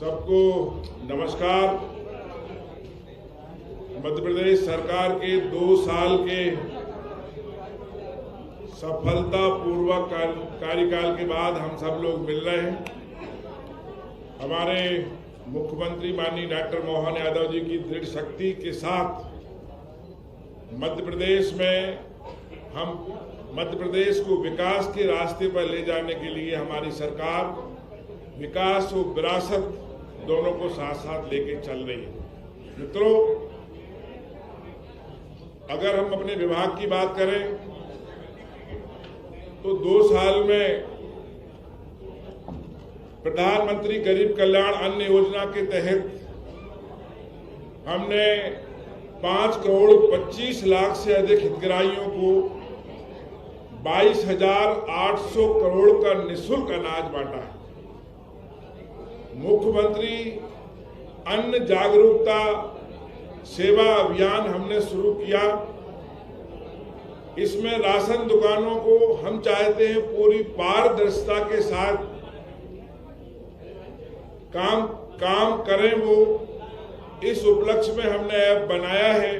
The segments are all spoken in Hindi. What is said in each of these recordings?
सबको नमस्कार। मध्य प्रदेश सरकार के 2 साल के सफलतापूर्वक कार्यकाल के बाद हम सब लोग मिल रहे हैं। हमारे मुख्यमंत्री माननीय डॉक्टर मोहन यादव जी की दृढ़ शक्ति के साथ मध्य प्रदेश में हम मध्य प्रदेश को विकास के रास्ते पर ले जाने के लिए हमारी सरकार विकास और विरासत दोनों को साथ साथ लेके चल रही है। मित्रों, अगर हम अपने विभाग की बात करें तो 2 साल में प्रधानमंत्री गरीब कल्याण अन्न योजना के तहत हमने 5 करोड़ 25 लाख से अधिक हितग्राहियों को 22,800 करोड़ का निःशुल्क अनाज बांटा है। मुख्यमंत्री अन्न जागरूकता सेवा अभियान हमने शुरू किया। इसमें राशन दुकानों को हम चाहते हैं पूरी पारदर्शिता के साथ काम करें। वो इस उपलक्ष्य में हमने ऐप बनाया है।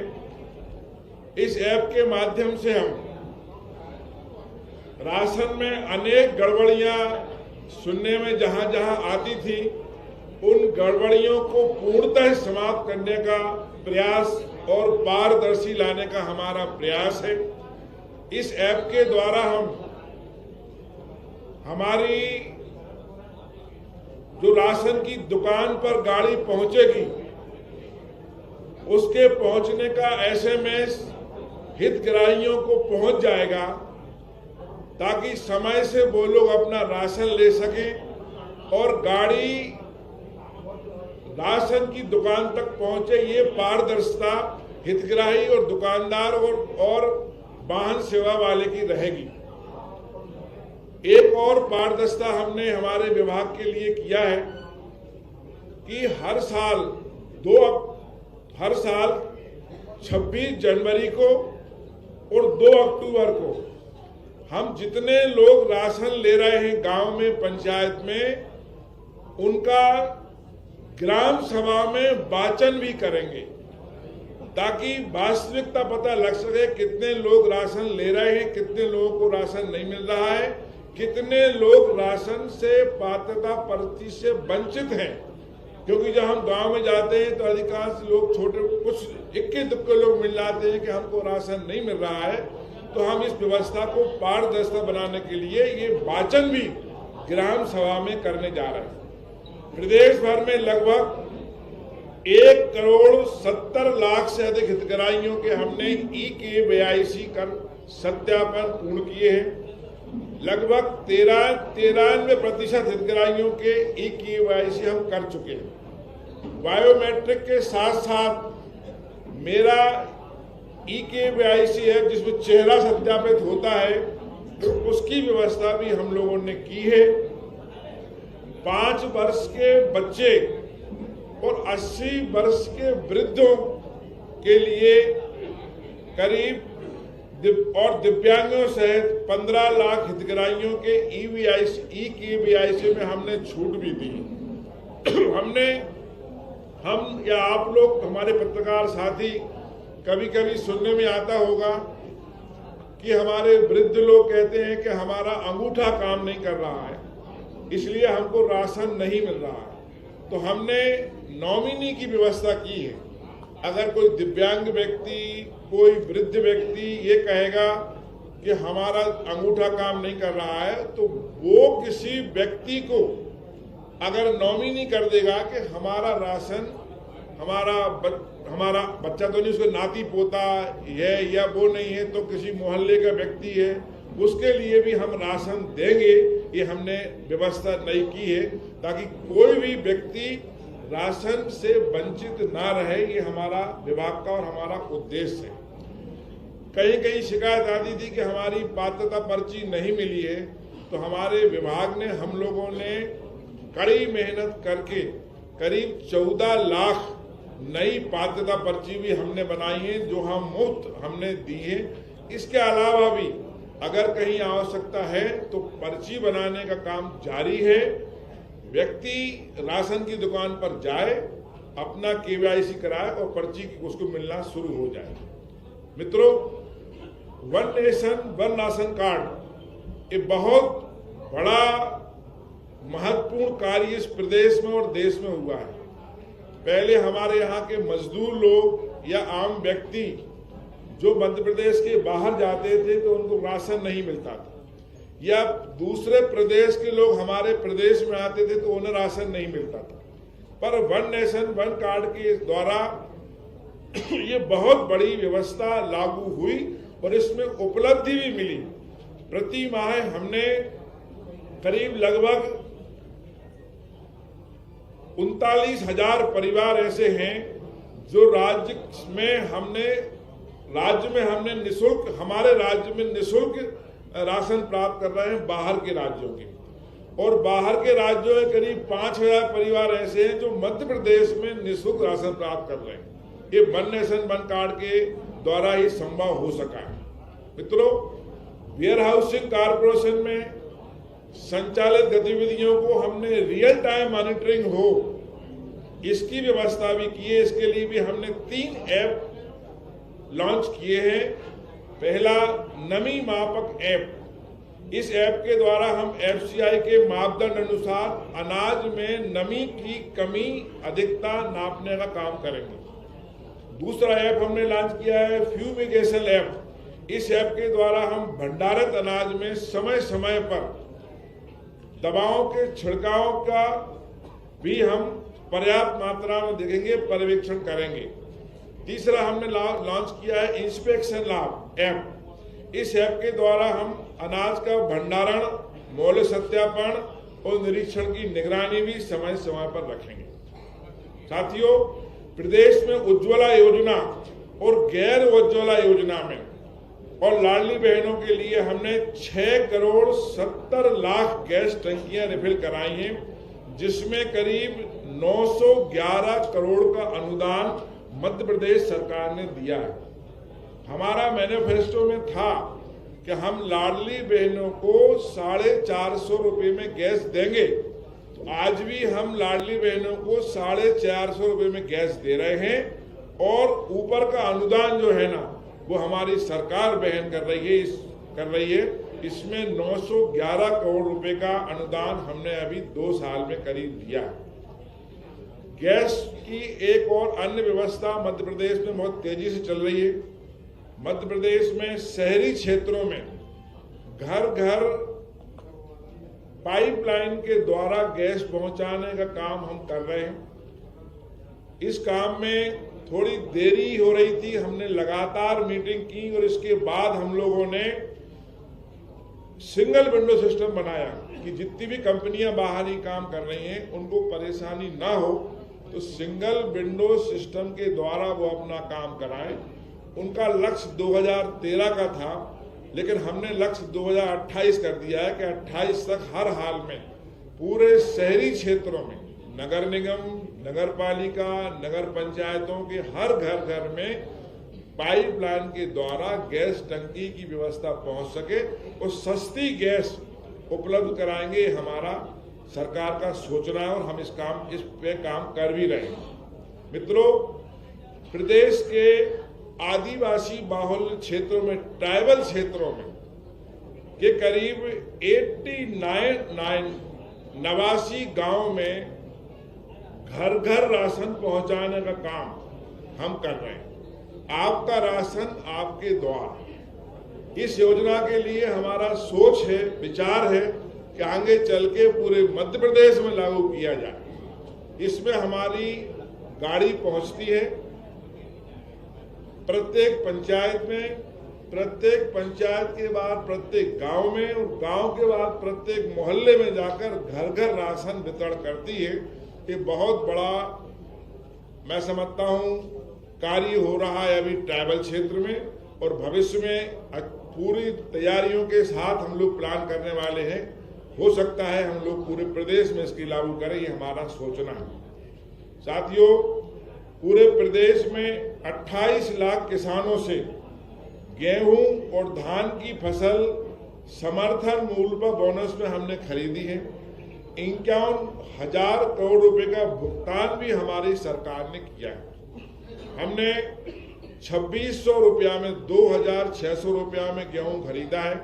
इस ऐप के माध्यम से हम राशन में अनेक गड़बड़ियां सुनने में जहां जहां आती थी, उन गड़बड़ियों को पूर्णतः समाप्त करने का प्रयास और पारदर्शी लाने का हमारा प्रयास है। इस ऐप के द्वारा हम हमारी जो राशन की दुकान पर गाड़ी पहुंचेगी, उसके पहुंचने का एसएमएस हितग्राहियों को पहुंच जाएगा, ताकि समय से वो लोग अपना राशन ले सकें और गाड़ी राशन की दुकान तक पहुंचे। ये पारदर्शिता हितग्राही और दुकानदार और वाहन सेवा वाले की रहेगी। एक और पारदर्शिता हमने हमारे विभाग के लिए किया है कि हर साल 26 जनवरी को और 2 अक्टूबर को हम जितने लोग राशन ले रहे हैं गांव में, पंचायत में, उनका ग्राम सभा में वाचन भी करेंगे, ताकि वास्तविकता पता लग सके कितने लोग राशन ले रहे हैं, कितने लोगों को राशन नहीं मिल रहा है, कितने लोग राशन से पात्रता पर्ची से वंचित हैं। क्योंकि जब हम गांव में जाते हैं तो अधिकांश लोग कुछ इक्के दुक्के लोग मिल जाते हैं कि हमको राशन नहीं मिल रहा है। तो हम इस व्यवस्था को पारदर्शिता बनाने के लिए ये वाचन भी ग्राम सभा में करने जा रहे हैं। प्रदेश भर में लगभग 1 करोड़ 70 लाख से अधिक हितग्राहियों के हमने eKYC कर सत्यापन पूर्ण किए हैं। लगभग 93% हितग्राहियों के eKYC हम कर चुके हैं। बायोमेट्रिक के साथ साथ मेरा eKYC है, जिसमें चेहरा सत्यापित होता है, तो उसकी व्यवस्था भी हम लोगों ने की है। 5 वर्ष के बच्चे और 80 वर्ष के वृद्धों के लिए करीब और दिव्यांगों सहित 15 लाख हितग्राहियों के eKYC में हमने छूट भी दी। हम या आप लोग, हमारे पत्रकार साथी, कभी कभी सुनने में आता होगा कि हमारे वृद्ध लोग कहते हैं कि हमारा अंगूठा काम नहीं कर रहा है, इसलिए हमको राशन नहीं मिल रहा है। तो हमने नॉमिनी की व्यवस्था की है। अगर कोई दिव्यांग व्यक्ति, कोई वृद्ध व्यक्ति ये कहेगा कि हमारा अंगूठा काम नहीं कर रहा है, तो वो किसी व्यक्ति को अगर नॉमिनी कर देगा कि हमारा राशन, हमारा बच्चा तो नहीं, उसको नाती पोता है या वो नहीं है, तो किसी मोहल्ले का व्यक्ति है, उसके लिए भी हम राशन देंगे। ये हमने व्यवस्था नहीं की है, ताकि कोई भी व्यक्ति राशन से वंचित ना रहे। ये हमारा विभाग का और हमारा उद्देश्य है। कहीं शिकायत आती थी कि हमारी पात्रता पर्ची नहीं मिली है, तो हमारे विभाग ने, हम लोगों ने कड़ी मेहनत करके करीब 14 लाख नई पात्रता पर्ची भी हमने बनाई है, जो हम मुफ्त हमने दी है। इसके अलावा भी अगर कहीं आवश्यकता है तो पर्ची बनाने का काम जारी है। व्यक्ति राशन की दुकान पर जाए, अपना KYC कराए और पर्ची उसको मिलना शुरू हो जाए। मित्रों, one nation one ration card ये बहुत बड़ा महत्वपूर्ण कार्य इस प्रदेश में और देश में हुआ है। पहले हमारे यहाँ के मजदूर लोग या आम व्यक्ति जो मध्य प्रदेश के बाहर जाते थे तो उनको राशन नहीं मिलता था, या दूसरे प्रदेश के लोग हमारे प्रदेश में आते थे तो उन्हें राशन नहीं मिलता था। पर वन नेशन वन कार्ड के द्वारा ये बहुत बड़ी व्यवस्था लागू हुई और इसमें उपलब्धि भी मिली। प्रति माह हमने करीब लगभग 39,000 परिवार ऐसे हैं जो राज्य में हमने निःशुल्क, हमारे राज्य में निःशुल्क राशन प्राप्त कर रहे हैं बाहर के राज्यों के, और बाहर के राज्यों में करीब 5,000 परिवार ऐसे हैं जो मध्य प्रदेश में निःशुल्क राशन प्राप्त कर रहे हैं। ये वन नेशन वन कार्ड के द्वारा ही संभव हो सका है। मित्रों, वेयर हाउसिंग कॉर्पोरेशन में संचालित गतिविधियों को हमने रियल टाइम मॉनिटरिंग हो इसकी व्यवस्था भी की है। इसके लिए भी हमने 3 ऐप लॉन्च किए हैं। पहला नमी मापक ऐप, इस ऐप के द्वारा हम FCI के मापदंड अनुसार अनाज में नमी की कमी अधिकता नापने का काम करेंगे। दूसरा ऐप हमने लॉन्च किया है फ्यूमिगेशन ऐप। इस ऐप के द्वारा हम भंडारित अनाज में समय समय पर दवाओं के छिड़काव का भी हम पर्याप्त मात्रा में देखेंगे, पर्यवेक्षण करेंगे। तीसरा हमने लॉन्च किया है इंस्पेक्शन लैब ऐप। इस ऐप के द्वारा हम अनाज का भंडारण, मौल्य सत्यापन और निरीक्षण की निगरानी भी समय समय पर रखेंगे। साथियों, प्रदेश में उज्ज्वला योजना और गैर उज्ज्वला योजना में और लाडली बहनों के लिए हमने 6 करोड़ 70 लाख गैस टंकियां रिफिल कराई हैं, जिसमें करीब 911 करोड़ का अनुदान मध्य प्रदेश सरकार ने दिया है। हमारा मैनिफेस्टो में था कि हम लाडली बहनों को 450 रुपये में गैस देंगे, तो आज भी हम लाडली बहनों को 450 रुपये में गैस दे रहे हैं, और ऊपर का अनुदान जो है ना वो हमारी सरकार बहन कर रही है। इसमें 911 करोड़ रुपए का अनुदान हमने अभी 2 साल में करीब दिया। गैस की एक और अन्य व्यवस्था मध्य प्रदेश में बहुत तेजी से चल रही है। मध्य प्रदेश में शहरी क्षेत्रों में घर घर पाइपलाइन के द्वारा गैस पहुंचाने का काम हम कर रहे हैं। इस काम में थोड़ी देरी हो रही थी, हमने लगातार मीटिंग की और इसके बाद हम लोगों ने सिंगल विंडो सिस्टम बनाया कि जितनी भी कंपनियां बाहर ही काम कर रही हैं उनको परेशानी ना हो, तो सिंगल विंडो सिस्टम के द्वारा वो अपना काम कराएं। उनका लक्ष्य 2013 का था, लेकिन हमने लक्ष्य 2028 कर दिया है कि 28 तक हर हाल में पूरे शहरी क्षेत्रों में नगर निगम, नगर पालिका, नगर पंचायतों के हर घर में पाइपलाइन के द्वारा गैस टंकी की व्यवस्था पहुंच सके और सस्ती गैस उपलब्ध कराएंगे। हमारा सरकार का सोचना है और हम इस पे काम कर भी रहे हैं। मित्रों, प्रदेश के आदिवासी बाहुल्य क्षेत्रों में, ट्राइबल क्षेत्रों में के करीब 89 गांव में घर घर राशन पहुंचाने का काम हम कर रहे हैं। आपका राशन आपके द्वार, इस योजना के लिए हमारा सोच है, विचार है कि आगे चल के पूरे मध्य प्रदेश में लागू किया जाए। इसमें हमारी गाड़ी पहुंचती है प्रत्येक पंचायत में, प्रत्येक पंचायत के बाद प्रत्येक गांव में, और गांव के बाद प्रत्येक मोहल्ले में जाकर घर घर राशन वितरण करती है। ये बहुत बड़ा मैं समझता हूं कार्य हो रहा है अभी ट्राइबल क्षेत्र में, और भविष्य में पूरी तैयारियों के साथ हम लोग प्लान करने वाले हैं। हो सकता है हम लोग पूरे प्रदेश में इसकी लागू करें, ये हमारा सोचना है। साथियों, पूरे प्रदेश में 28 लाख किसानों से गेहूं और धान की फसल समर्थन मूल्य पर बोनस में हमने खरीदी है। 51,000 करोड़ रुपए का भुगतान भी हमारी सरकार ने किया है। हमने 2600 रुपया में 2,600 रुपया में गेहूं खरीदा है।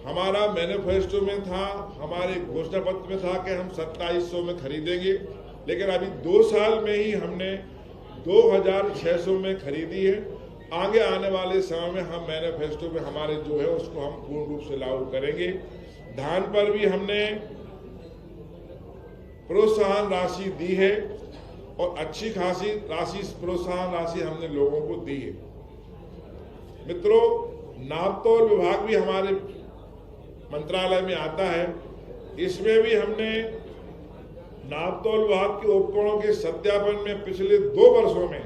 हमारा मैनिफेस्टो में था, हमारे घोषणा पत्र में था कि हम 2700 में खरीदेंगे, लेकिन अभी 2 साल में ही हमने 2,600 में खरीदी है। आगे आने वाले समय में हम मैनिफेस्टो में हमारे जो है उसको हम पूर्ण रूप से लागू करेंगे। धान पर भी हमने प्रोत्साहन राशि दी है और अच्छी खासी प्रोत्साहन राशि हमने लोगों को दी है। मित्रों, नापतोल विभाग भी हमारे मंत्रालय में आता है। इसमें भी हमने नापतोल विभाग के उपकरणों के सत्यापन में पिछले 2 वर्षों में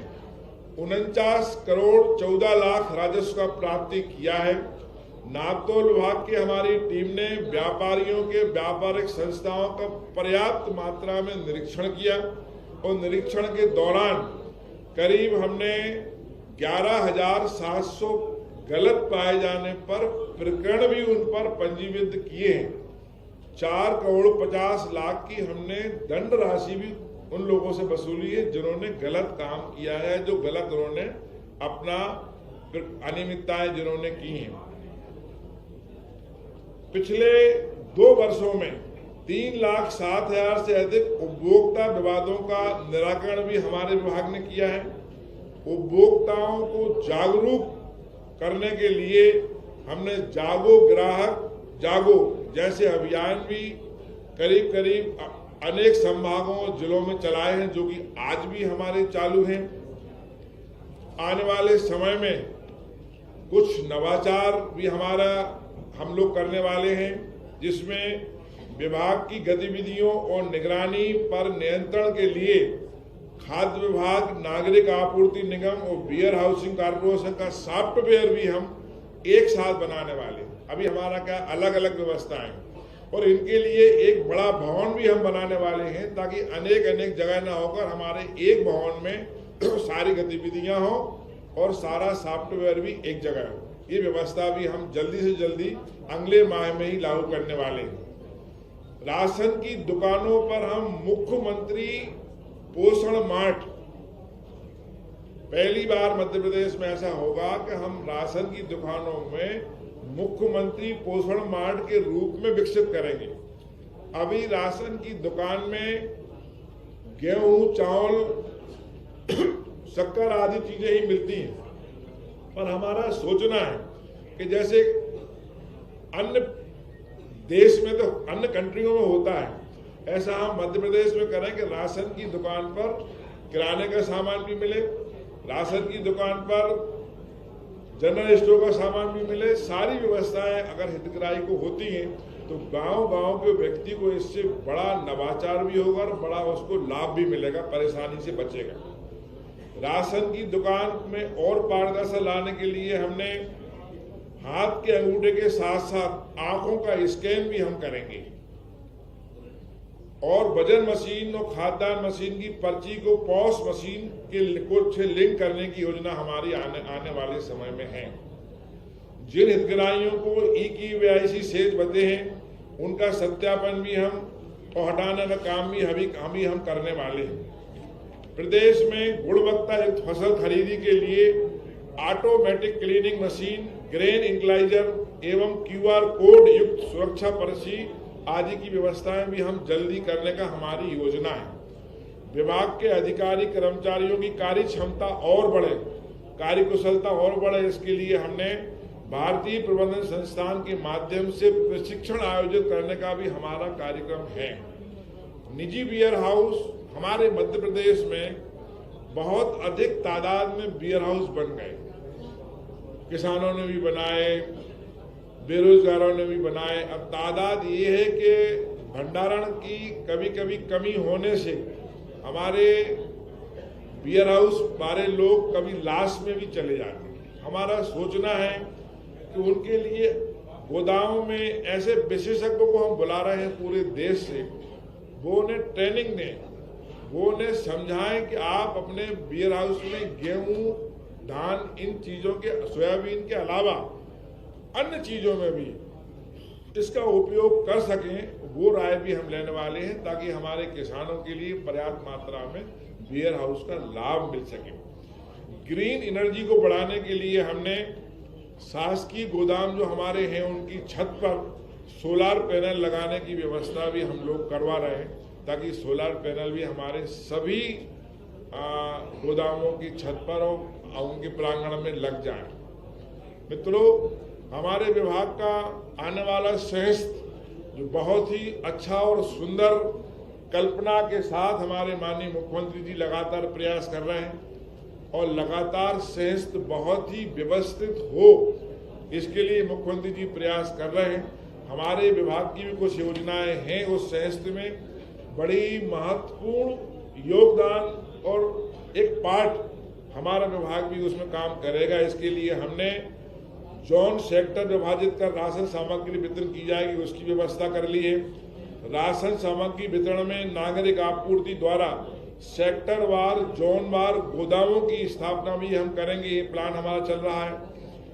49 करोड़ 14 लाख राजस्व का प्राप्ति किया है। नापतोल विभाग की हमारी टीम ने व्यापारियों के व्यापारिक संस्थाओं का पर्याप्त मात्रा में निरीक्षण किया और निरीक्षण के दौरान करीब हमने 11,700 गलत पाए जाने पर प्रकरण भी उन पर पंजीबद्ध किए हैं। 4 करोड़ 50 लाख की हमने दंड राशि भी उन लोगों से वसूली है जिन्होंने गलत काम किया है, जो गलत उन्होंने अपना अनियमितताएं जिन्होंने की हैं। पिछले 2 वर्षों में 3,07,000 से अधिक उपभोक्ता विवादों का निराकरण भी हमारे विभाग ने किया है। उपभोक्ताओं को जागरूक करने के लिए हमने जागो ग्राहक जागो जैसे अभियान भी करीब करीब अनेक संभागों जिलों में चलाए हैं, जो कि आज भी हमारे चालू हैं। आने वाले समय में कुछ नवाचार भी हम लोग करने वाले हैं, जिसमें विभाग की गतिविधियों और निगरानी पर नियंत्रण के लिए खाद्य विभाग, नागरिक आपूर्ति निगम और वेयर हाउसिंग कॉर्पोरेशन का सॉफ्टवेयर भी हम एक साथ बनाने वाले हैं। अभी हमारा क्या अलग अलग व्यवस्थाएं हैं और इनके लिए एक बड़ा भवन भी हम बनाने वाले हैं, ताकि अनेक जगह ना होकर हमारे एक भवन में सारी गतिविधियां हो और सारा सॉफ्टवेयर भी एक जगह हो। ये व्यवस्था भी हम जल्दी से जल्दी अगले माह में ही लागू करने वाले हैं। राशन की दुकानों पर हम मुख्यमंत्री पोषण मार्ट, पहली बार मध्य प्रदेश में ऐसा होगा कि हम राशन की दुकानों में मुख्यमंत्री पोषण मार्ट के रूप में विकसित करेंगे। अभी राशन की दुकान में गेहूं, चावल, शक्कर आदि चीजें ही मिलती हैं, पर हमारा सोचना है कि जैसे अन्य देश में तो अन्य कंट्रियों में होता है, ऐसा हम मध्य प्रदेश में करें कि राशन की दुकान पर किराने का सामान भी मिले, राशन की दुकान पर जनरल स्टोर का सामान भी मिले। सारी व्यवस्थाएं अगर हितग्राही को होती हैं तो गांव-गांव के व्यक्ति को इससे बड़ा नवाचार भी होगा और बड़ा उसको लाभ भी मिलेगा, परेशानी से बचेगा। राशन की दुकान में और पारदर्शिता लाने के लिए हमने हाथ के अंगूठे के साथ साथ आंखों का स्कैन भी हम करेंगे और वजन मशीन और खाद्यान्न मशीन की पर्ची को पॉस मशीन से लिंक करने की योजना हमारी आने वाले समय में है। जिन हितग्राहियों को ई-KYC शेष बचे हैं उनका सत्यापन भी हम और हटाने का काम भी हम करने वाले हैं। प्रदेश में गुणवत्ता युक्त फसल खरीदी के लिए ऑटोमेटिक क्लीनिंग मशीन, ग्रेन इंक्लाइजर एवं QR कोड युक्त सुरक्षा पर्ची आदि की व्यवस्थाएं भी हम जल्दी करने का हमारी योजना है। विभाग के अधिकारी कर्मचारियों की कार्य क्षमता और बढ़े, कार्य कुशलता और बढ़े, इसके लिए हमने भारतीय प्रबंधन संस्थान के माध्यम से प्रशिक्षण आयोजित करने का भी हमारा कार्यक्रम है। निजी वेयर हाउस हमारे मध्य प्रदेश में बहुत अधिक तादाद में वेयर हाउस बन गए। किसानों ने भी बनाए, बेरोजगारों ने भी बनाए। अब तादाद ये है कि भंडारण की कभी कभी कमी होने से हमारे वेयर हाउस वाले लोग कभी लास्ट में भी चले जाते हैं। हमारा सोचना है कि उनके लिए गोदामों में ऐसे विशेषज्ञों को हम बुला रहे हैं पूरे देश से, वो उन्हें ट्रेनिंग दें, वो उन्हें समझाएं कि आप अपने वेयर हाउस में गेहूं, धान, इन चीजों के, सोयाबीन के अलावा अन्य चीजों में भी इसका उपयोग कर सकें, वो राय भी हम लेने वाले हैं, ताकि हमारे किसानों के लिए पर्याप्त मात्रा में वेयर हाउस का लाभ मिल सके। ग्रीन एनर्जी को बढ़ाने के लिए हमने शासकीय गोदाम जो हमारे हैं उनकी छत पर सोलार पैनल लगाने की व्यवस्था भी हम लोग करवा रहे हैं, ताकि सोलार पैनल भी हमारे सभी गोदामों की छत पर और उनके प्रांगण में लग जाए। मित्रों, हमारे विभाग का आने वाला सहस्त्र जो बहुत ही अच्छा और सुंदर कल्पना के साथ हमारे माननीय मुख्यमंत्री जी लगातार प्रयास कर रहे हैं, और लगातार सहस्त्र बहुत ही व्यवस्थित हो, इसके लिए मुख्यमंत्री जी प्रयास कर रहे हैं। हमारे विभाग की भी कुछ योजनाएं हैं उस सहस्त्र में, बड़ी महत्वपूर्ण योगदान और एक पार्ट हमारा विभाग भी उसमें काम करेगा। इसके लिए हमने जोन सेक्टर विभाजित कर राशन सामग्री वितरण की जाएगी, उसकी व्यवस्था कर ली है। राशन सामग्री वितरण में नागरिक आपूर्ति द्वारा सेक्टर वार जोन वार गोदामों की स्थापना भी हम करेंगे, ये प्लान हमारा चल रहा है।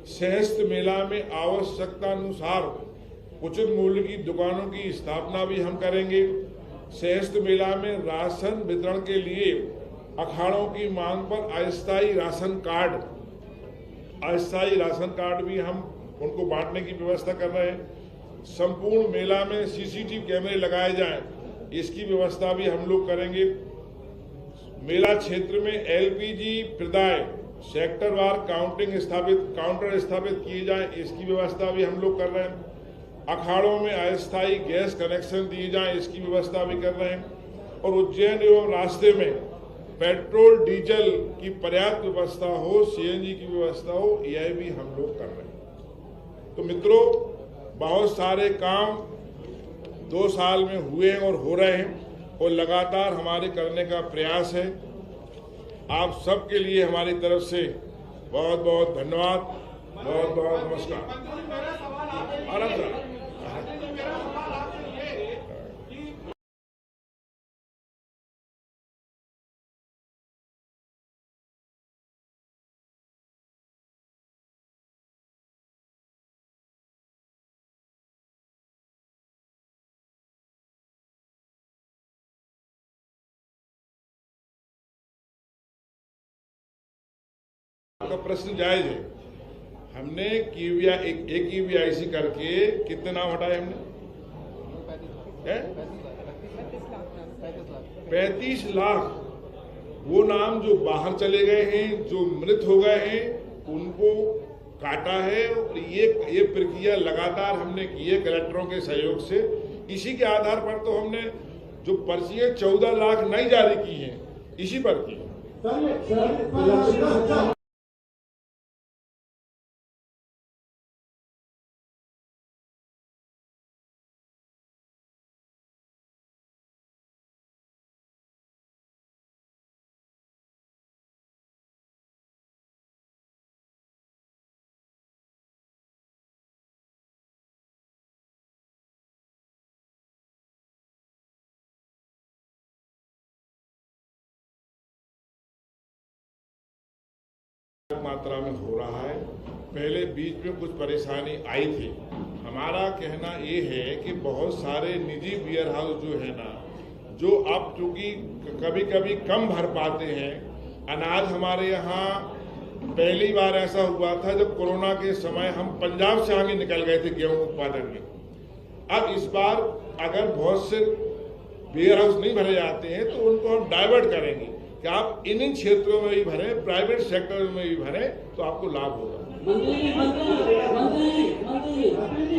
सहस्त्र मेला में आवश्यकता अनुसार उचित मूल्य की दुकानों की स्थापना भी हम करेंगे। सहस्त्र मेला में राशन वितरण के लिए अखाड़ों की मांग पर अस्थायी राशन कार्ड भी हम उनको बांटने की व्यवस्था कर रहे हैं। संपूर्ण मेला में सीसीटीवी कैमरे लगाए जाएं, इसकी व्यवस्था भी हम लोग करेंगे। मेला क्षेत्र में एलपीजी प्रदाय सेक्टरवार काउंटर स्थापित किए जाएं, इसकी व्यवस्था भी हम लोग कर रहे हैं। अखाड़ों में अस्थायी गैस कनेक्शन दिए जाएं, इसकी व्यवस्था भी कर रहे हैं। और उज्जैन एवं रास्ते में पेट्रोल डीजल की पर्याप्त व्यवस्था हो, सीएनजी की व्यवस्था हो, यह भी हम लोग कर रहे हैं। तो मित्रों, बहुत सारे काम 2 साल में हुए और हो रहे हैं, और लगातार हमारे करने का प्रयास है। आप सबके लिए हमारी तरफ से बहुत बहुत धन्यवाद, बहुत बहुत नमस्कार। आपका प्रश्न जायज है। हमने एक ईवीआईसी करके कितने नाम हटाए हमने? 35 लाख। वो नाम जो बाहर चले गए हैं, जो मृत हो गए हैं, उनको काटा है। और ये प्रक्रिया लगातार हमने की है कलेक्टरों के सहयोग से। इसी के आधार पर तो हमने जो पर्चियां 14 लाख नई जारी की हैं, इसी पर की। मात्रा में हो रहा है। पहले बीच में कुछ परेशानी आई थी। हमारा कहना ये है कि बहुत सारे निजी वेयर हाउस जो है ना, जो अब चूंकि कभी कभी कम भर पाते हैं अनाज। हमारे यहाँ पहली बार ऐसा हुआ था जब कोरोना के समय हम पंजाब से आगे निकल गए थे गेहूं उत्पादन में। अब इस बार अगर बहुत से वेयर हाउस नहीं भरे जाते हैं तो उनको हम डाइवर्ट करेंगे कि आप इन क्षेत्रों में भी भरें, प्राइवेट सेक्टर में भी भरें, तो आपको लाभ होगा। मंत्री,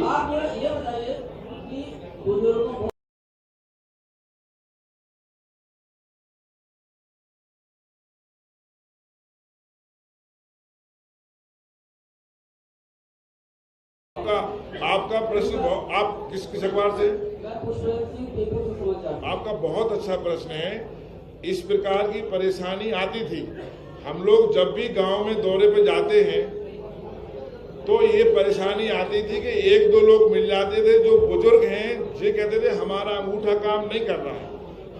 आप ये बताइए कि बुजुर्गों आपका प्रश्न, आप किस अखबार से? आपका बहुत अच्छा प्रश्न है। इस प्रकार की परेशानी आती थी। हम लोग जब भी गांव में दौरे पे जाते हैं तो ये परेशानी आती थी कि 1-2 लोग मिल जाते थे जो बुजुर्ग हैं, ये कहते थे हमारा अंगूठा काम नहीं कर रहा है।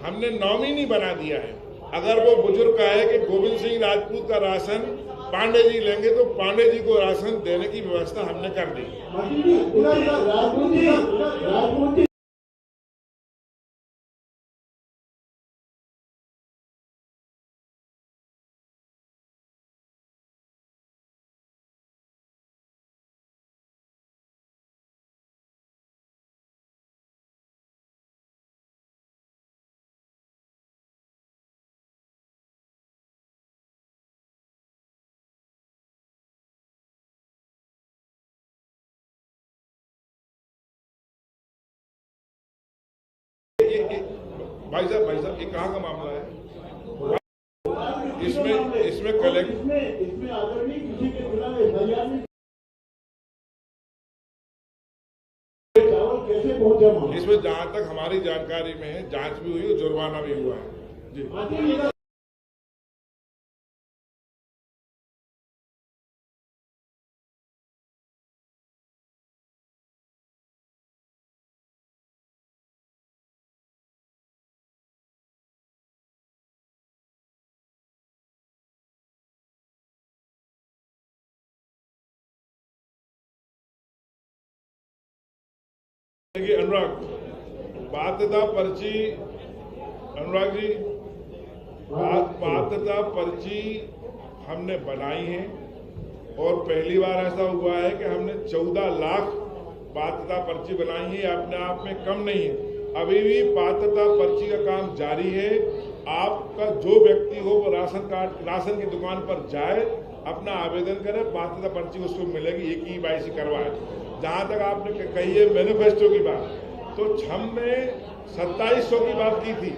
हमने नॉमिनी बना दिया है। अगर वो बुजुर्ग का है कि गोविंद सिंह राजपूत का राशन पांडे जी लेंगे तो पांडे जी को राशन देने की व्यवस्था हमने कर दी। भाई साहब ये कहाँ का मामला है? इसमें कलेक्ट इसमें आदरणीय किसी के खिलाफ एफआईआर में चावल कैसे पहुंचा? इसमें जहां तक हमारी जानकारी में है जांच भी हुई और जुर्माना भी हुआ है जी। देखिए अनुराग, पात्रता पर्ची, अनुराग जी, पात्रता पर्ची हमने बनाई है और पहली बार ऐसा हुआ है कि हमने 14 लाख पात्रता पर्ची बनाई है। अपने आप में कम नहीं है, अभी भी पात्रता पर्ची का काम जारी है। आपका जो व्यक्ति हो वो राशन की दुकान पर जाए, अपना आवेदन करे, पात्रता पर्ची उसको मिलेगी, एक ही KYC करवाए। जहाँ तक आपने कही है मैनिफेस्टो की बात, तो हमने 2700 की बात की थी,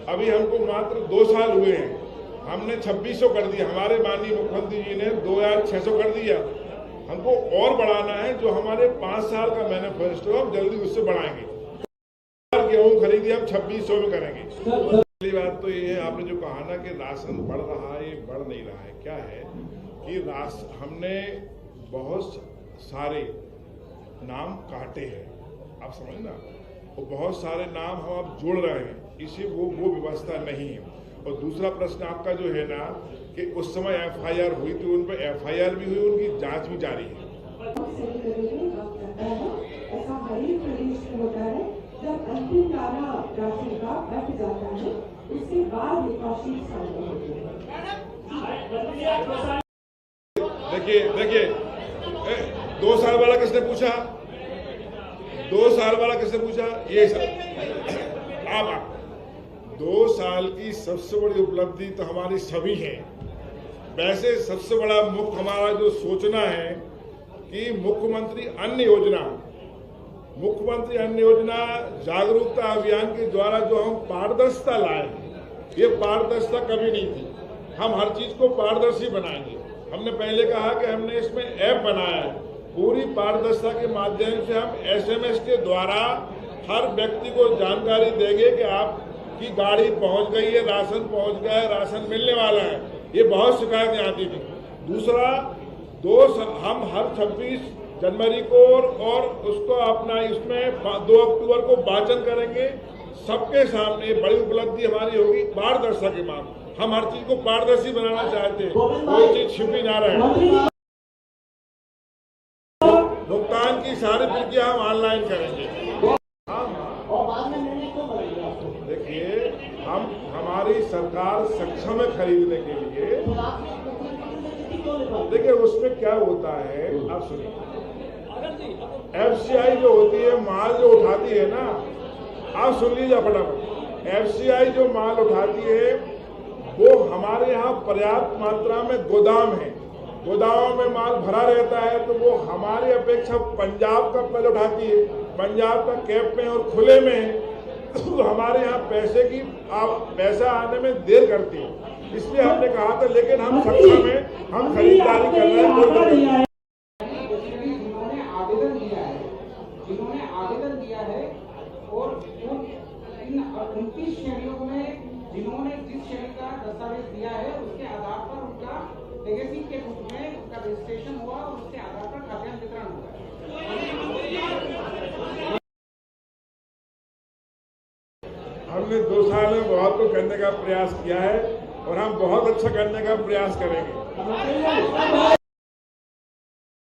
अभी हमको मात्र 2 साल हुए हैं, हमने 2600 कर दिया। हमारे माननीय मुख्यमंत्री जी ने 2600 कर दिया। हमको और बढ़ाना है, जो हमारे 5 साल का मैनिफेस्टो हम जल्दी उससे बढ़ाएंगे। गेहूँ खरीदी हम 2600 में करेंगे। पहली बात तो ये है, आपने जो कहा ना कि राशन बढ़ रहा है, ये बढ़ नहीं रहा है। क्या है कि हमने बहुत सारे नाम काटे हैं, आप समझ ना, और बहुत सारे नाम हम अब जोड़ रहे हैं, इसी वो व्यवस्था नहीं है। और दूसरा प्रश्न आपका जो है ना कि उस समय FIR हुई थी, उन पर FIR भी हुई, उनकी जांच भी जारी है। ऐसा हर एक प्रदेश में होता है, जब अंतिम नारा राशन का बच जाता है, उसके बाद निकासी सामने होती है। देखिए 2 साल वाला किसने पूछा? 2 साल वाला किसने पूछा? ये आप 2 साल की सबसे बड़ी उपलब्धि तो हमारी सभी है। वैसे सबसे बड़ा मुख्य हमारा जो सोचना है कि मुख्यमंत्री अन्न योजना जागरूकता अभियान के द्वारा जो हम पारदर्शिता लाए, ये पारदर्शिता कभी नहीं थी। हम हर चीज को पारदर्शी बनाएंगे। हमने पहले कहा कि हमने इसमें ऐप बनाया है, पूरी पारदर्शिता के माध्यम से हम SMS के द्वारा हर व्यक्ति को जानकारी देंगे कि आपकी गाड़ी पहुंच गई है, राशन पहुंच गया है, राशन मिलने वाला है। ये बहुत शिकायतें आती थी। दूसरा, हम हर 26 जनवरी को और उसको अपना इसमें 2 अक्टूबर को वाचन करेंगे, सबके सामने बड़ी उपलब्धि हमारी होगी पारदर्शिता के मामले। हम हर चीज को पारदर्शी बनाना चाहते हैं, कोई चीज छिपी ना रहे। भुगतान की सारी प्रक्रिया हम ऑनलाइन करेंगे। देखिए, हमारी सरकार सक्षम है खरीदने के लिए। देखिए उसमें क्या होता है, आप सुनिए, FCI जो होती है, माल जो उठाती है ना, आप सुन लीजिए फटाफट। FCI जो माल उठाती है वो हमारे यहाँ पर्याप्त मात्रा में गोदाम है, गोदामों में माल भरा रहता है, तो वो हमारी अपेक्षा पंजाब का पहले उठाती है, पंजाब का कैप में और खुले में है, तो हमारे यहाँ पैसा आने में देर करती है। इसलिए हमने कहा था, लेकिन हम सक्षम हैं, हम खरीदारी कर रहे हैं। जिन्होंने आवेदन दिया है और इन 29 श्रेणियों में जिन्होंने जिस श्रेणी का दस्तावेज दिया है, उसके आधार पर उनका लेगेसी के रूप में उसका रजिस्ट्रेशन हुआ और उसके आधार पर खाद्यान्न वितरण हुआ। हमने 2 साल में बहुत कुछ करने का प्रयास किया है और हम बहुत अच्छा करने का प्रयास करेंगे।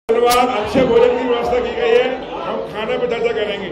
धन्यवाद। अच्छे भोजन की व्यवस्था की गई है, हम खाने पर चर्चा करेंगे।